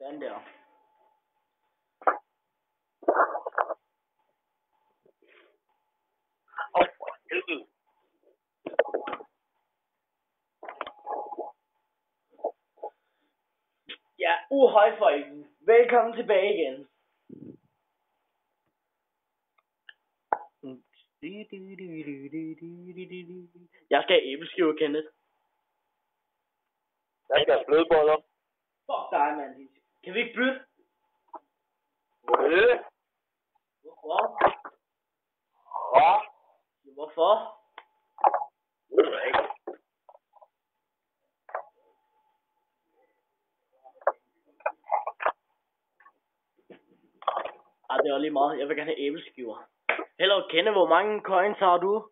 Sådan der. Ja, hej folk. Velkommen tilbage igen. Jeg skal have æbleskiver, Kenneth. Jeg skal have flødeboller. Fuck dig, mand. Kan vi ikke bytte? Hvorfor? Ja. Hvorfor? Ved du ikke. Ej, det var lige meget. Jeg vil gerne have æbleskiver. Hello, Kenneth. Hvor mange coins har du?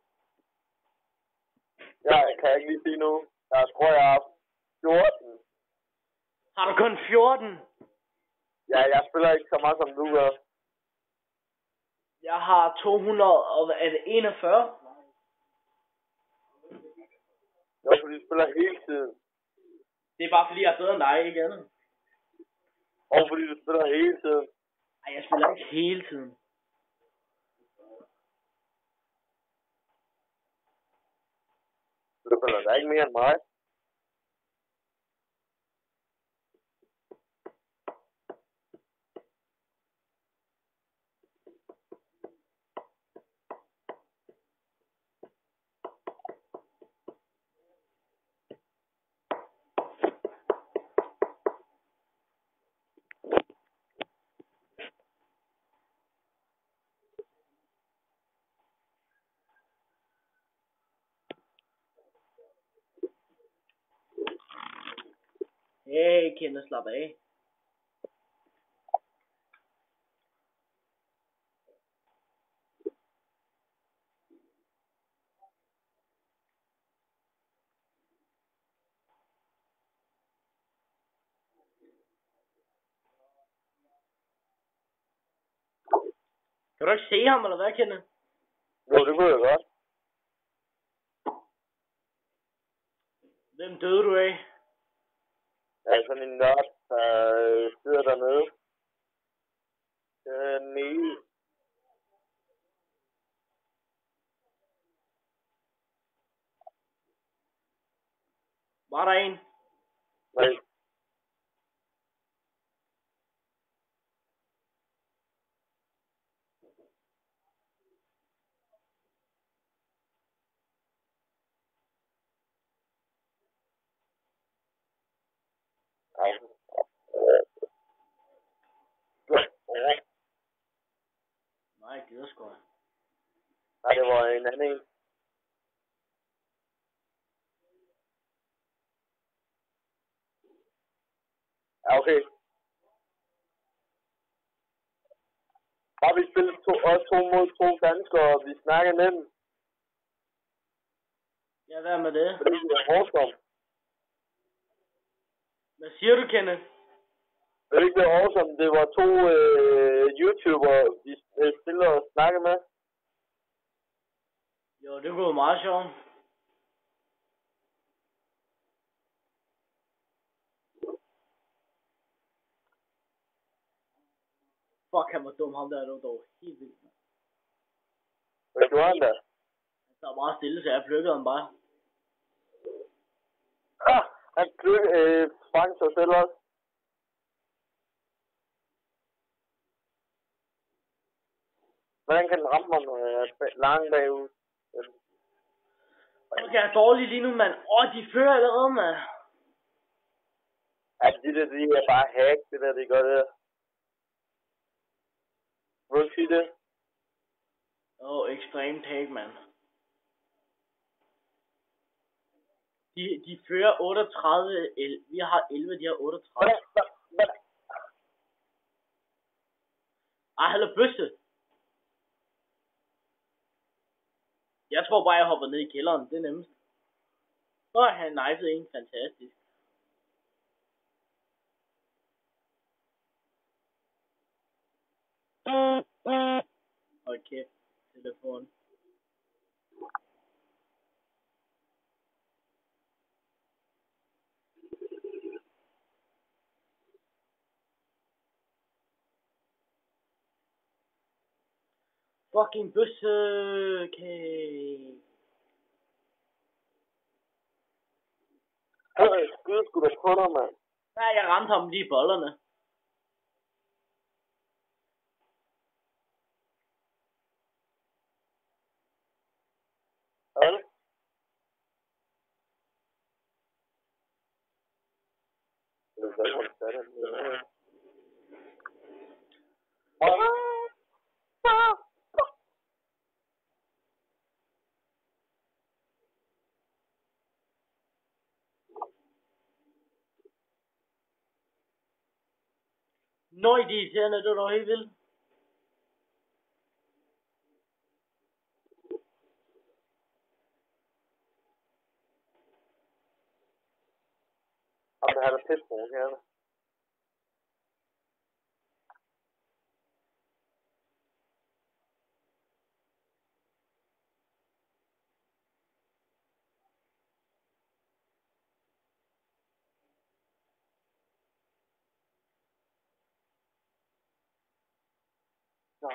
Jeg kan ikke lige sige nu. Jeg tror, jeg har 14. Har du kun 14? Ja, jeg spiller ikke så meget som du gør. Jeg har 241. Det er fordi, du spiller hele tiden. Det er bare fordi, jeg er bedre end dig, ikke andet? Og fordi du spiller hele tiden. Ej, jeg spiller ikke hele tiden. Du spiller da ikke mere end mig. Hey, Kenneth, slap af. Kan du ikke se ham, eller hvad, Kenneth? Jo, det kunne jeg godt. Hvem døde du af? Jeg er sådan en nørd, der sidder dernede. Nej. Var der en? Nej. Nej. Nej, jeg gider sgu ikke. Nej, det var en anden en. Ja, okay. Bare vi spiller også 2 mod 2 danskere, og vi snakker nemt. Ja, hvad med det? Fordi det er awesome. Hvad siger du, Kenneth? Det er ikke det awesome. Det var 2 YouTubere, vi spiller og snakker med. Jo, det kunne være meget sjovt. Fuck, han var dum, ham der, det var dog helt vildt. Hvad gjorde han da? Han står meget stille, så jeg plukkede ham bare. Han fangede sig selv også. Hvordan kan den ramme mig, når jeg er langt bagud? Okay, jeg er dårlig lige nu, mand. De fører allerede, mand. Altså, de er bare hack, det der, de gør det. Vil du sige det? Ekstremt hack, mand. De fører 38, vi har 11, de har 38. Hvad? Ej, hallo bøsse. Jeg tror bare, jeg hopper ned i kælderen, det er nemmest. Han knifede en, fantastisk. Okay, telefon. fucking bøssekage. Skyde sgu da på dig, mand. Nej, jeg ramte ham lige i bollerne. Alle? Det er vel, hvor det er. Nøj, de irriterende, det er dog helt vildt. Jamen, han er pissbrun, her. Ja.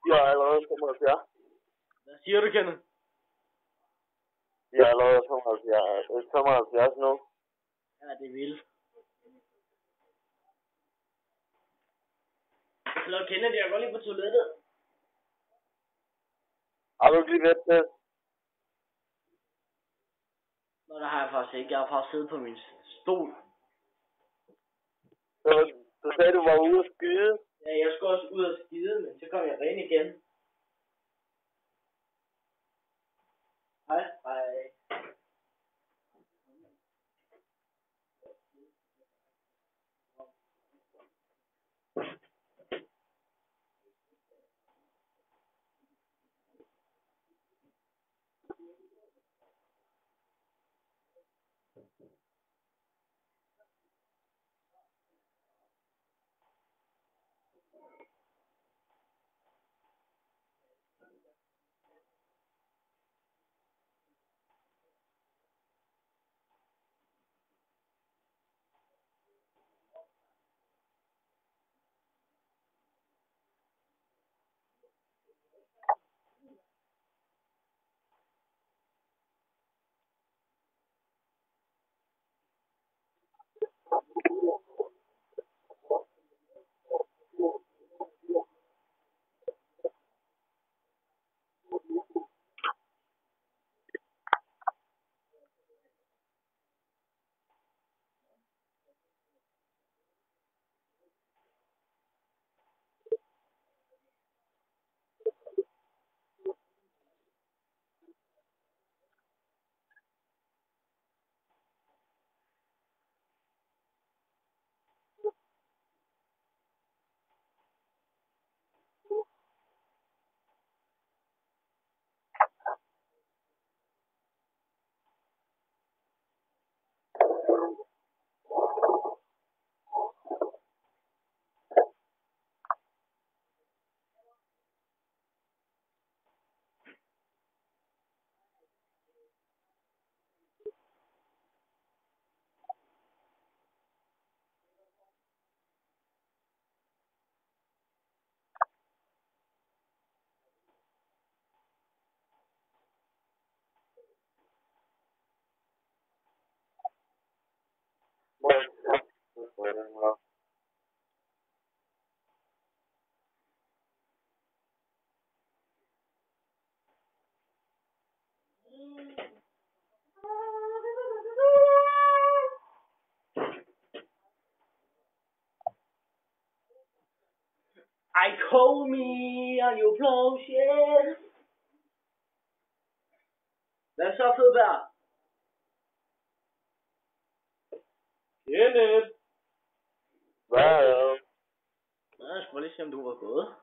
Jeg er allerede 75. Hvad siger du, Kenneth? Jeg er allerede 75 nu. Ja, det er vildt. Jeg kan lade Kenneth, jeg går lige på toilettet. Har du lige ved det? Nå, det har jeg faktisk ikke. Jeg har faktisk siddet på min stol. Du sagde, du var ude at skyde. Ja, jeg skulle også ud og skide, men så kom jeg ind igen. Hej, hej. I call me on your bullshit. Hvad så, Fedberg? Kenneth. Hvad? Jeg skulle lige se, om du var gået.